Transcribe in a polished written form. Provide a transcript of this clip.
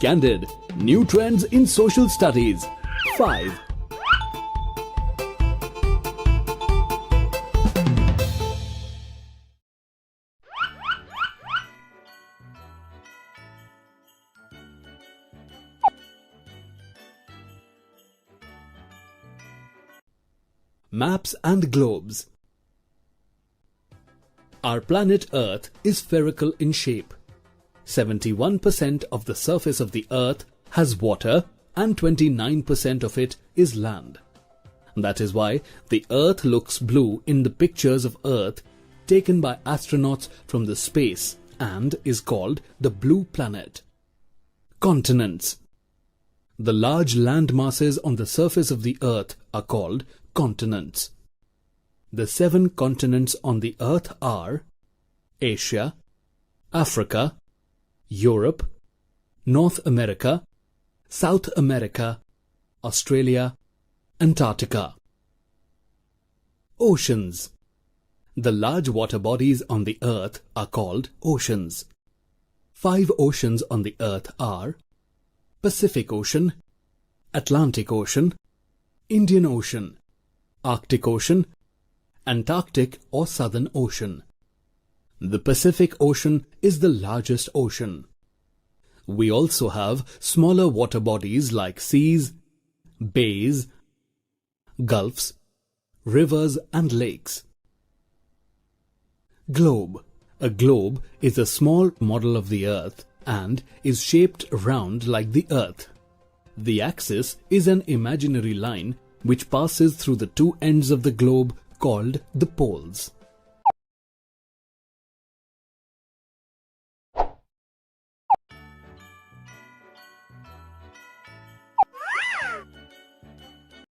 Candid, New Trends in Social Studies. 5. Maps and globes. Our planet Earth is spherical in shape. 71% of the surface of the Earth has water and 29% of it is land. That is why the Earth looks blue in the pictures of Earth taken by astronauts from the space and is called the blue planet. Continents. The large land masses on the surface of the Earth are called continents. The 7 continents on the Earth are Asia, Africa, Europe, North America, South America, Australia, Antarctica. Oceans. The large water bodies on the Earth are called oceans. 5 oceans on the Earth are Pacific Ocean, Atlantic Ocean, Indian Ocean, Arctic Ocean, Antarctic or Southern Ocean. The Pacific Ocean is the largest ocean. We also have smaller water bodies like seas, bays, gulfs, rivers and lakes. Globe. A globe is a small model of the Earth and is shaped round like the Earth. The axis is an imaginary line which passes through the 2 ends of the globe called the poles.